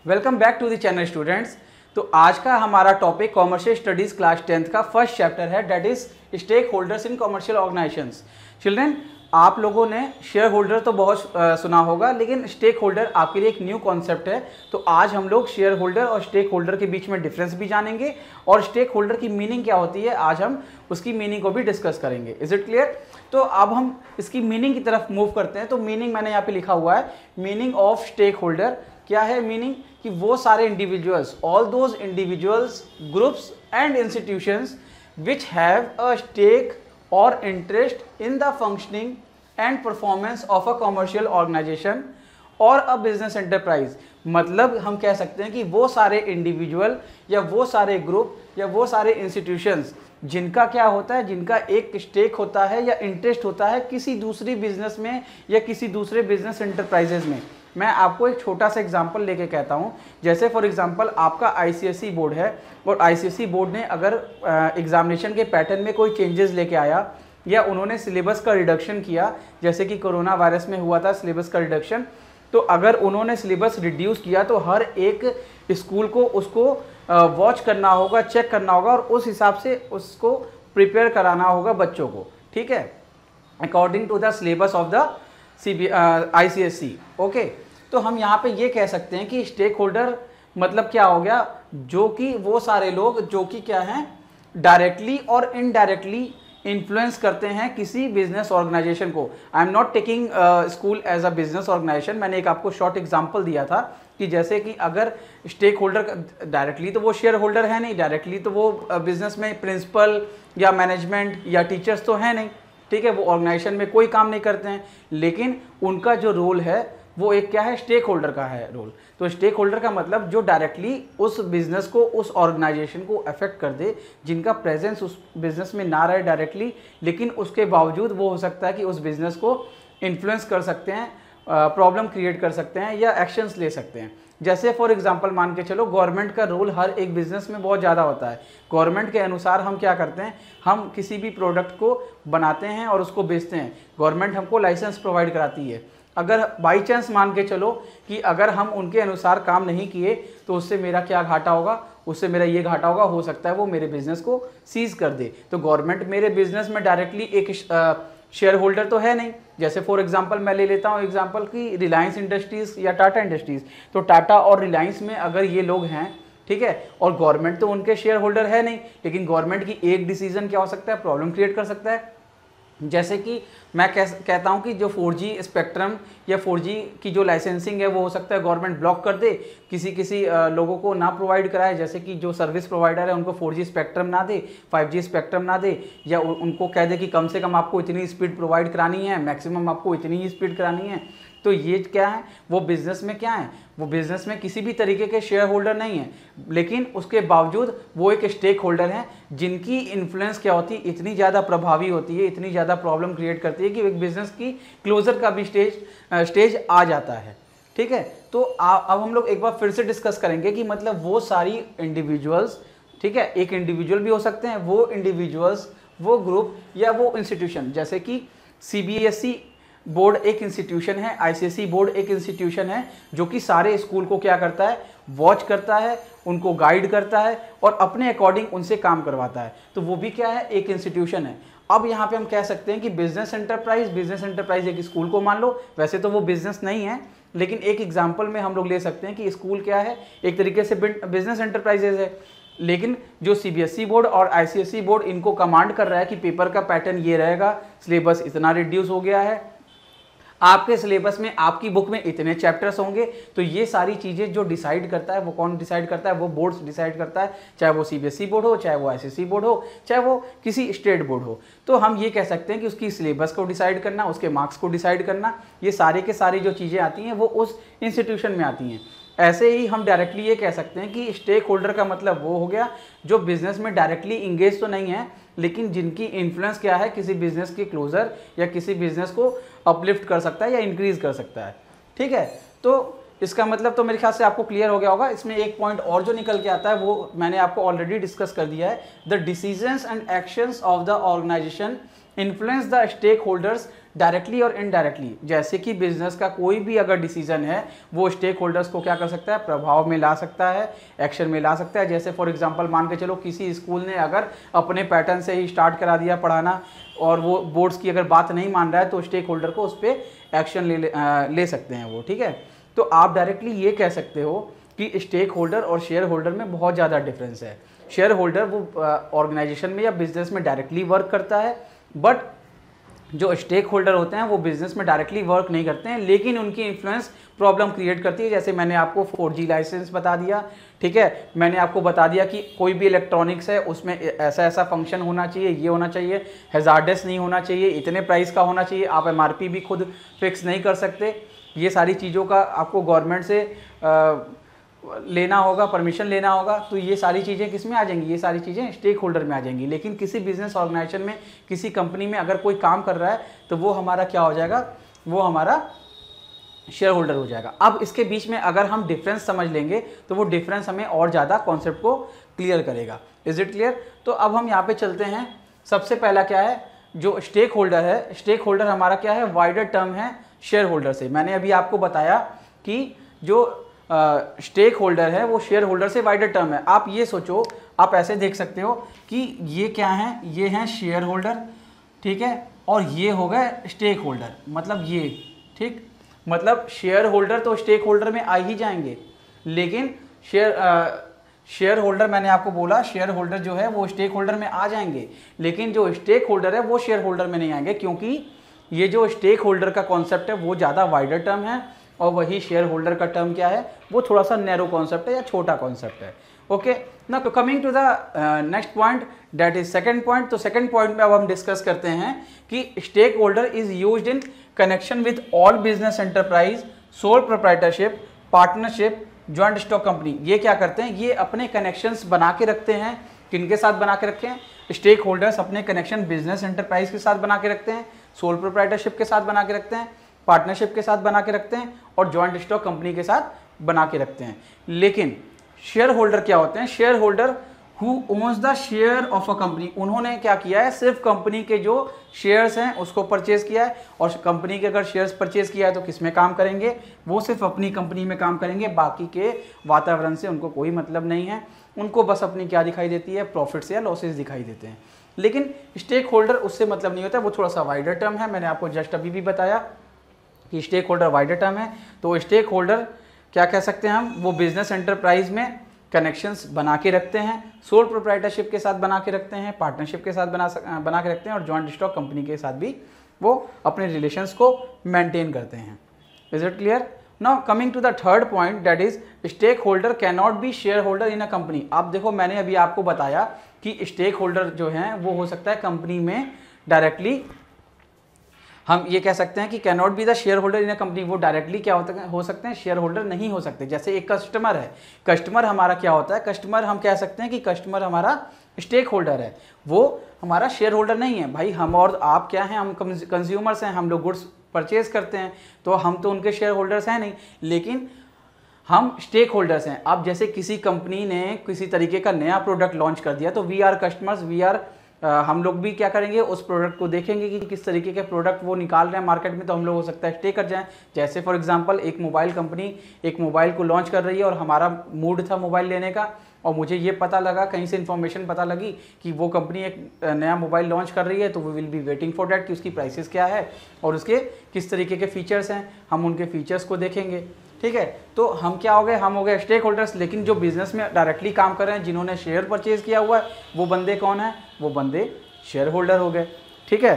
Welcome back to the channel students. तो आज का हमारा topic commercial studies class 10th का फर्स्ट चैप्टर है, that is stakeholders in commercial organisations. Children, आप लोगों ने शेयर होल्डर तो बहुत सुना होगा, लेकिन स्टेक होल्डर आपके लिए एक न्यू कॉन्सेप्ट है। तो आज हम लोग शेयर होल्डर और स्टेक होल्डर के बीच में डिफरेंस भी जानेंगे और स्टेक होल्डर की मीनिंग क्या होती है, आज हम उसकी मीनिंग को भी डिस्कस करेंगे। Is it clear? तो अब हम इसकी मीनिंग की तरफ मूव करते हैं। तो मीनिंग मैंने यहाँ पे लिखा हुआ है, मीनिंग ऑफ स्टेक होल्डर। क्या है मीनिंग? कि वो सारे individuals, all those individuals, groups and institutions which have a stake or interest in the functioning and performance of a commercial organisation or a business enterprise. मतलब हम कह सकते हैं कि वो सारे इंडिविजुअल या वो सारे ग्रुप या वो सारे इंस्टीट्यूशंस जिनका क्या होता है, जिनका एक स्टेक होता है या इंटरेस्ट होता है किसी दूसरी बिजनेस में या किसी दूसरे बिजनेस एंटरप्राइजेज में। मैं आपको एक छोटा सा एग्जांपल लेके कहता हूँ। जैसे फॉर एग्जांपल आपका आईसीएसई बोर्ड है और आईसीएसई बोर्ड ने अगर एग्जामिनेशन के पैटर्न में कोई चेंजेस लेके आया या उन्होंने सिलेबस का रिडक्शन किया, जैसे कि कोरोना वायरस में हुआ था सिलेबस का रिडक्शन, तो अगर उन्होंने सिलेबस रिड्यूस किया तो हर एक स्कूल को उसको वॉच करना होगा, चेक करना होगा और उस हिसाब से उसको प्रिपेयर कराना होगा बच्चों को। ठीक है, according to the syllabus of the ICSE. Okay, तो हम यहाँ पे ये कह सकते हैं कि स्टेक होल्डर मतलब क्या हो गया, जो कि वो सारे लोग जो कि क्या हैं, डायरेक्टली और इनडायरेक्टली इन्फ्लुएंस करते हैं किसी बिजनेस ऑर्गेनाइजेशन को। I am not taking school as a business organisation. मैंने एक आपको शॉर्ट एग्जांपल दिया था कि जैसे कि अगर स्टेक होल्डर डायरेक्टली तो वो शेयर होल्डर है नहीं, डायरेक्टली तो वो बिजनेस में प्रिंसिपल या मैनेजमेंट या टीचर्स तो है नहीं। ठीक है, वो ऑर्गेनाइजेशन में कोई काम नहीं करते हैं, लेकिन उनका जो रोल है वो एक क्या है, स्टेक होल्डर का है रोल। तो स्टेक होल्डर का मतलब जो डायरेक्टली उस बिजनेस को, उस ऑर्गेनाइजेशन को अफेक्ट कर दे, जिनका प्रेजेंस उस बिजनेस में ना रहे डायरेक्टली, लेकिन उसके बावजूद वो हो सकता है कि उस बिजनेस को इन्फ्लुएंस कर सकते हैं, प्रॉब्लम क्रिएट कर सकते हैं या एक्शंस ले सकते हैं। जैसे फॉर एग्जांपल मान के चलो, गवर्नमेंट का रोल हर एक बिजनेस में बहुत ज़्यादा होता है। गवर्नमेंट के अनुसार हम क्या करते हैं, हम किसी भी प्रोडक्ट को बनाते हैं और उसको बेचते हैं। गवर्नमेंट हमको लाइसेंस प्रोवाइड कराती है। अगर बाई चांस मान के चलो कि अगर हम उनके अनुसार काम नहीं किए तो उससे मेरा क्या घाटा होगा, उससे मेरा ये घाटा होगा, हो सकता है वो मेरे बिजनेस को सीज कर दे। तो गवर्नमेंट मेरे बिजनेस में डायरेक्टली एक शेयर होल्डर तो है नहीं। जैसे फॉर एग्जांपल मैं ले लेता हूँ एग्जांपल कि रिलायंस इंडस्ट्रीज़ या टाटा इंडस्ट्रीज़, तो टाटा और रिलायंस में अगर ये लोग हैं, ठीक है, और गवर्नमेंट तो उनके शेयर होल्डर है नहीं, लेकिन गवर्नमेंट की एक डिसीजन क्या हो सकता है, प्रॉब्लम क्रिएट कर सकता है। जैसे कि मैं कहता हूं कि जो 4G स्पेक्ट्रम या 4G की जो लाइसेंसिंग है वो हो सकता है गवर्नमेंट ब्लॉक कर दे, किसी लोगों को ना प्रोवाइड कराए। जैसे कि जो सर्विस प्रोवाइडर है उनको 4G स्पेक्ट्रम ना दे, 5G स्पेक्ट्रम ना दे, या उनको कह दे कि कम से कम आपको इतनी स्पीड प्रोवाइड करानी है, मैक्सिमम आपको इतनी ही स्पीड करानी है। तो ये क्या है, वो बिजनेस में क्या है, वो बिजनेस में किसी भी तरीके के शेयर होल्डर नहीं है, लेकिन उसके बावजूद वो एक स्टेक होल्डर हैं जिनकी इन्फ्लुएंस क्या होती है, इतनी ज़्यादा प्रभावी होती है, इतनी ज़्यादा प्रॉब्लम क्रिएट करती है कि एक बिजनेस की क्लोजर का भी स्टेज आ जाता है। ठीक है, तो अब हम लोग एक बार फिर से डिस्कस करेंगे कि मतलब वो सारी इंडिविजुअल्स, ठीक है, एक इंडिविजुअल भी हो सकते हैं, वो इंडिविजुअल्स, वो ग्रुप या वो इंस्टीट्यूशन। जैसे कि CBSE बोर्ड एक इंस्टीट्यूशन है, आईसीएसई बोर्ड एक इंस्टीट्यूशन है जो कि सारे स्कूल को क्या करता है, वॉच करता है, उनको गाइड करता है और अपने अकॉर्डिंग उनसे काम करवाता है। तो वो भी क्या है, एक इंस्टीट्यूशन है। अब यहाँ पे हम कह सकते हैं कि बिजनेस एंटरप्राइज एक स्कूल को मान लो, वैसे तो वो बिजनेस नहीं है, लेकिन एक एग्जाम्पल में हम लोग ले सकते हैं कि स्कूल क्या है, एक तरीके से बिजनेस एंटरप्राइजेज है। लेकिन जो CBSE बोर्ड और ICSE बोर्ड इनको कमांड कर रहा है कि पेपर का पैटर्न ये रहेगा, सिलेबस इतना रिड्यूस हो गया है, आपके सिलेबस में, आपकी बुक में इतने चैप्टर्स होंगे। तो ये सारी चीज़ें जो डिसाइड करता है, वो कौन डिसाइड करता है, वो बोर्ड डिसाइड करता है, चाहे वो CBSE बोर्ड हो, चाहे वो ICSE बोर्ड हो, चाहे वो किसी स्टेट बोर्ड हो। तो हम ये कह सकते हैं कि उसकी सिलेबस को डिसाइड करना, उसके मार्क्स को डिसाइड करना, ये सारे के सारी जो चीज़ें आती हैं वो उस इंस्टीट्यूशन में आती हैं। ऐसे ही हम डायरेक्टली ये कह सकते हैं कि स्टेक होल्डर का मतलब वो हो गया जो बिजनेस में डायरेक्टली इंगेज तो नहीं है, लेकिन जिनकी इन्फ्लुएंस क्या है, किसी बिजनेस के क्लोजर या किसी बिजनेस को अपलिफ्ट कर सकता है या इंक्रीज कर सकता है। ठीक है, तो इसका मतलब तो मेरे ख्याल से आपको क्लियर हो गया होगा। इसमें एक पॉइंट और जो निकल के आता है वो मैंने आपको ऑलरेडी डिस्कस कर दिया है, the decisions and actions of the organisation influence the stakeholders directly और इनडायरेक्टली। जैसे कि बिजनेस का कोई भी अगर डिसीजन है वो स्टेक होल्डर्स को क्या कर सकता है, प्रभाव में ला सकता है, एक्शन में ला सकता है। जैसे फॉर एग्जांपल मान के चलो किसी स्कूल ने अगर अपने पैटर्न से ही स्टार्ट करा दिया पढ़ाना और वो बोर्ड्स की अगर बात नहीं मान रहा है तो स्टेक होल्डर को उस पर एक्शन ले सकते हैं वो, ठीक है। तो आप डायरेक्टली ये कह सकते हो कि स्टेक होल्डर और शेयर होल्डर में बहुत ज़्यादा डिफरेंस है। शेयर होल्डर वो ऑर्गेनाइजेशन में या बिजनेस में डायरेक्टली वर्क करता है, बट जो स्टेक होल्डर होते हैं वो बिजनेस में डायरेक्टली वर्क नहीं करते हैं, लेकिन उनकी इन्फ्लुएंस प्रॉब्लम क्रिएट करती है। जैसे मैंने आपको 4G लाइसेंस बता दिया, ठीक है, मैंने आपको बता दिया कि कोई भी इलेक्ट्रॉनिक्स है उसमें ऐसा ऐसा फंक्शन होना चाहिए, ये होना चाहिए, हैजार्डस नहीं होना चाहिए, इतने प्राइस का होना चाहिए, आप MRP भी खुद फिक्स नहीं कर सकते। ये सारी चीज़ों का आपको गवर्नमेंट से लेना होगा, परमिशन लेना होगा। तो ये सारी चीज़ें किस में आ जाएंगी, ये सारी चीज़ें स्टेक होल्डर में आ जाएंगी। लेकिन किसी बिजनेस ऑर्गेनाइजेशन में, किसी कंपनी में अगर कोई काम कर रहा है तो वो हमारा क्या हो जाएगा, वो हमारा शेयर होल्डर हो जाएगा। अब इसके बीच में अगर हम डिफरेंस समझ लेंगे तो वो डिफरेंस हमें और ज़्यादा कॉन्सेप्ट को क्लियर करेगा। Is it clear? तो अब हम यहाँ पे चलते हैं। सबसे पहला क्या है, जो स्टेक होल्डर है, स्टेक होल्डर हमारा क्या है, वाइडर टर्म है शेयर होल्डर से। मैंने अभी आपको बताया कि जो स्टेक होल्डर है वो शेयर होल्डर से वाइडर टर्म है। आप ये सोचो, आप ऐसे देख सकते हो कि ये क्या है, ये हैं शेयर होल्डर, ठीक है, और ये हो गए स्टेक होल्डर, मतलब ये, ठीक, मतलब शेयर होल्डर तो स्टेक होल्डर में आ ही जाएंगे, लेकिन शेयर होल्डर, मैंने आपको बोला शेयर होल्डर जो है वो स्टेक होल्डर में आ जाएंगे, लेकिन जो स्टेक होल्डर है वो शेयर होल्डर में नहीं आएंगे, क्योंकि ये जो स्टेक होल्डर का कॉन्सेप्ट है वो ज़्यादा वाइडर टर्म है और वही शेयर होल्डर का टर्म क्या है, वो थोड़ा सा नैरो कॉन्सेप्ट है या छोटा कॉन्सेप्ट है। ओके, ना coming to the next point, that is second point. तो सेकंड पॉइंट में अब हम डिस्कस करते हैं कि stakeholder is used in connection with all business enterprise, sole proprietorship, partnership, joint stock company. ये क्या करते हैं, ये अपने कनेक्शंस बना के रखते हैं। किनके साथ बना के रखे हैं, स्टेक होल्डर्स अपने कनेक्शन बिजनेस एंटरप्राइज के साथ बना के रखते हैं, सोल प्रोप्राइटरशिप के साथ बना के रखते हैं, पार्टनरशिप के साथ बना के रखते हैं और जॉइंट स्टॉक कंपनी के साथ बना के रखते हैं। लेकिन शेयर होल्डर क्या होते हैं, share holder who owns the share of a company, उन्होंने क्या किया है, सिर्फ कंपनी के जो शेयर्स हैं उसको परचेज किया है, और कंपनी के अगर शेयर्स परचेज किया है तो किस में काम करेंगे, वो सिर्फ अपनी कंपनी में काम करेंगे, बाकी के वातावरण से उनको कोई मतलब नहीं है, उनको बस अपनी क्या दिखाई देती है, प्रॉफिट्स या लॉसेज दिखाई देते हैं। लेकिन स्टेक होल्डर उससे मतलब नहीं होता, वो थोड़ा सा वाइडर टर्म है। मैंने आपको जस्ट अभी भी बताया कि स्टेक होल्डर वाइडर टर्म है। तो स्टेक होल्डर क्या कह सकते हैं हम, वो बिजनेस एंटरप्राइज में कनेक्शंस बना के रखते हैं, सोल प्रोप्राइटरशिप के साथ बना के रखते हैं, पार्टनरशिप के साथ बना के रखते हैं, और जॉइंट स्टॉक कंपनी के साथ भी वो अपने रिलेशंस को मेंटेन करते हैं। Is it clear? Now coming to the third point, that is stakeholder cannot be shareholder in a company. आप देखो, मैंने अभी आपको बताया कि स्टेक होल्डर जो हैं वो हो सकता है कंपनी में डायरेक्टली, हम ये कह सकते हैं कि can not be the share holder in a company, वो डायरेक्टली क्या हो सकते हैं, शेयर होल्डर नहीं हो सकते। जैसे एक कस्टमर है, कस्टमर हमारा क्या होता है, कस्टमर हम कह सकते हैं कि कस्टमर हमारा स्टेक होल्डर है, वो हमारा शेयर होल्डर नहीं है। भाई हम और आप क्या हैं, हम कंज्यूमर्स हैं, हम लोग गुड्स परचेज करते हैं, तो हम तो उनके शेयर होल्डर्स हैं नहीं, लेकिन हम स्टेक होल्डर्स हैं। अब जैसे किसी कंपनी ने किसी तरीके का नया प्रोडक्ट लॉन्च कर दिया तो वी आर कस्टमर्स, हम लोग भी क्या करेंगे, उस प्रोडक्ट को देखेंगे कि किस तरीके के प्रोडक्ट वो निकाल रहे हैं मार्केट में, तो हम लोग हो सकता है स्टे कर जाएं। जैसे फॉर एग्जांपल एक मोबाइल कंपनी एक मोबाइल को लॉन्च कर रही है और हमारा मूड था मोबाइल लेने का, और मुझे ये पता लगा, कहीं से इन्फॉर्मेशन पता लगी कि वो कंपनी एक नया मोबाइल लॉन्च कर रही है, तो we will be waiting for that कि उसकी प्राइसेस क्या है और उसके किस तरीके के फीचर्स हैं, हम उनके फीचर्स को देखेंगे। ठीक है, तो हम क्या हो गए, हम हो गए स्टेक होल्डर्स। लेकिन जो बिजनेस में डायरेक्टली काम कर रहे हैं, जिन्होंने शेयर परचेज किया हुआ है, वो बंदे कौन है, वो बंदे शेयर होल्डर हो गए। ठीक है,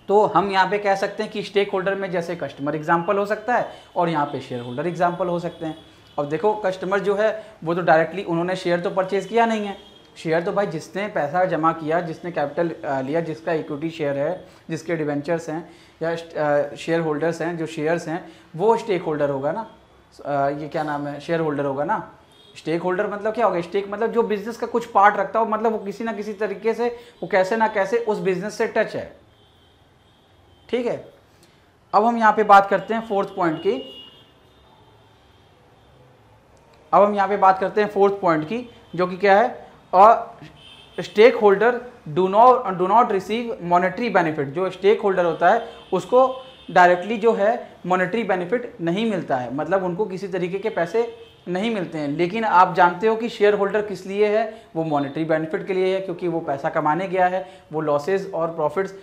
तो हम यहाँ पे कह सकते हैं कि स्टेक होल्डर में जैसे कस्टमर एग्जाम्पल हो सकता है और यहाँ पे शेयर होल्डर एग्जाम्पल हो सकते हैं। अब देखो, कस्टमर जो है वो तो डायरेक्टली उन्होंने शेयर तो परचेज किया नहीं है, शेयर तो भाई जिसने पैसा जमा किया, जिसने कैपिटल लिया, जिसका इक्विटी शेयर है, जिसके डिवेंचर्स हैं या शेयर होल्डर्स हैं, जो शेयर्स हैं, वो स्टेक होल्डर होगा ना, ये क्या नाम है, शेयर होल्डर होगा ना। स्टेक होल्डर मतलब क्या होगा, स्टेक मतलब जो बिजनेस का कुछ पार्ट रखता हो, मतलब वो किसी ना किसी तरीके से, वो कैसे ना कैसे उस बिजनेस से टच है। ठीक है, अब हम यहाँ पे बात करते हैं फोर्थ पॉइंट की। अब हम यहाँ पे बात करते हैं फोर्थ पॉइंट की, जो कि क्या है, stakeholder do not receive monetary benefit. जो स्टेक होल्डर होता है उसको डायरेक्टली जो है मॉनेटरी बेनिफिट नहीं मिलता है, मतलब उनको किसी तरीके के पैसे नहीं मिलते हैं। लेकिन आप जानते हो कि शेयर होल्डर किस लिए है, वो मॉनेटरी बेनिफिट के लिए है, क्योंकि वो पैसा कमाने गया है, वो लॉसेज और प्रॉफिट्स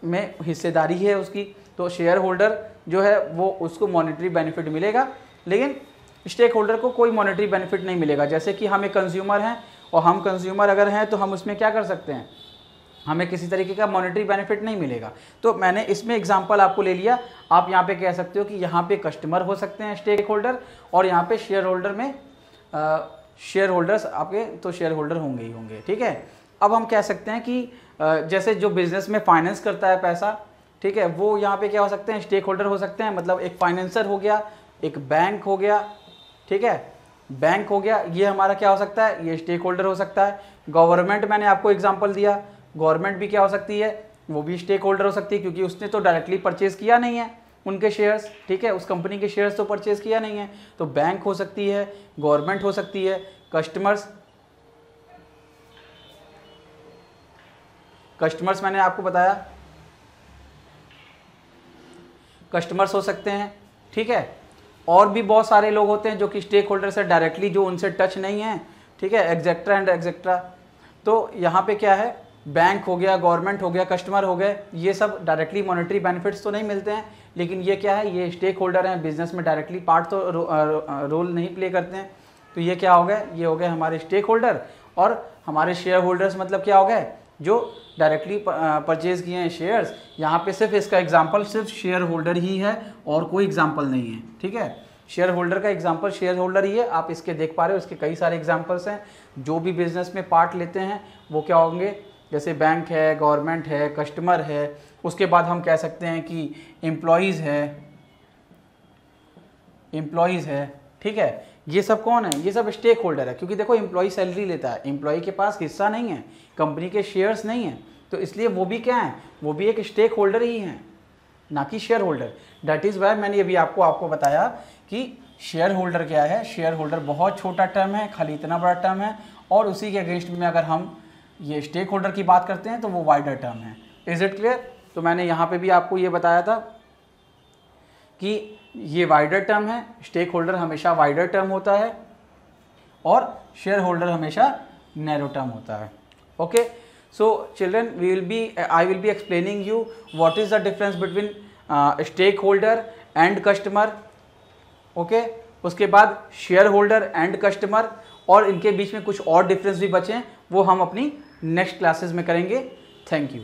में हिस्सेदारी है उसकी। तो शेयर होल्डर जो है वो उसको मॉनेटरी बेनिफिट मिलेगा, लेकिन स्टेक होल्डर को कोई मॉनेटरी बेनिफिट नहीं मिलेगा। जैसे कि हम एक कंज्यूमर हैं और हम कंज्यूमर अगर हैं तो हम उसमें क्या कर सकते हैं, हमें किसी तरीके का मॉनेटरी बेनिफिट नहीं मिलेगा। तो मैंने इसमें एग्जांपल आपको ले लिया। आप यहाँ पे कह सकते हो कि यहाँ पे कस्टमर हो सकते हैं स्टेक होल्डर, और यहाँ पे शेयर होल्डर में शेयर होल्डर्स आपके तो शेयर होल्डर होंगे ही होंगे, ठीक है। अब हम कह सकते हैं कि जैसे जो बिजनेस में फाइनेंस करता है पैसा, ठीक है, वो यहाँ पे क्या हो सकते हैं, स्टेक होल्डर हो सकते हैं। मतलब एक फाइनेंसर हो गया, एक बैंक हो गया, ठीक है, बैंक हो गया, ये हमारा क्या हो सकता है, ये स्टेक होल्डर हो सकता है। गवर्नमेंट, मैंने आपको एग्जांपल दिया, गवर्नमेंट भी क्या हो सकती है, वो भी स्टेक होल्डर हो सकती है, क्योंकि उसने तो डायरेक्टली परचेज किया नहीं है उनके शेयर्स, ठीक है, उस कंपनी के शेयर्स तो परचेज किया नहीं है। तो बैंक हो सकती है, गवर्नमेंट हो सकती है, कस्टमर्स मैंने आपको बताया, कस्टमर्स हो सकते हैं, ठीक है। और भी बहुत सारे लोग होते हैं जो कि स्टेक होल्डर से डायरेक्टली जो उनसे टच नहीं है, ठीक है, एग्जेक्ट्रा एंड एग्जेक्ट्रा। तो यहाँ पे क्या है, बैंक हो गया, गवर्नमेंट हो गया, कस्टमर हो गए, ये सब डायरेक्टली मॉनेटरी बेनिफिट्स तो नहीं मिलते हैं, लेकिन ये क्या है, ये स्टेक होल्डर हैं, बिजनेस में डायरेक्टली पार्ट तो रोल नहीं प्ले करते हैं। तो ये क्या हो गए, ये हो गए हमारे स्टेक होल्डर। और हमारे शेयर होल्डर्स मतलब क्या हो गए, जो डायरेक्टली परचेज किए हैं शेयर्स। यहाँ पे सिर्फ इसका एग्जांपल सिर्फ शेयर होल्डर ही है और कोई एग्जांपल नहीं है, ठीक है। शेयर होल्डर का एग्जांपल शेयर होल्डर ही है, आप इसके देख पा रहे हो, इसके कई सारे एग्जांपल्स हैं। जो भी बिजनेस में पार्ट लेते हैं वो क्या होंगे, जैसे बैंक है, गवर्नमेंट है, कस्टमर है, उसके बाद हम कह सकते हैं कि एम्प्लॉयज़ है, ठीक है। ये सब कौन है, ये सब स्टेक होल्डर है, क्योंकि देखो एम्प्लॉय सैलरी लेता है, एम्प्लॉय के पास हिस्सा नहीं है, कंपनी के शेयर्स नहीं है, तो इसलिए वो भी क्या है, वो भी एक स्टेक होल्डर ही है, ना कि share holder. That is why मैंने अभी आपको बताया कि शेयर होल्डर क्या है। शेयर होल्डर बहुत छोटा टर्म है, खाली इतना बड़ा टर्म है, और उसी के अगेंस्ट में अगर हम ये स्टेक होल्डर की बात करते हैं तो वो वाइडर टर्म है। Is it clear? तो मैंने यहाँ पे भी आपको ये बताया था कि ये वाइडर टर्म है, स्टेक होल्डर हमेशा वाइडर टर्म होता है और शेयर होल्डर हमेशा नैरो टर्म होता है। Okay, so children, I will be explaining you what is the difference between stakeholder and customer. Okay, उसके बाद शेयर होल्डर एंड कस्टमर, और इनके बीच में कुछ और डिफरेंस भी बचे हैं, वो हम अपनी नेक्स्ट क्लासेस में करेंगे। Thank you.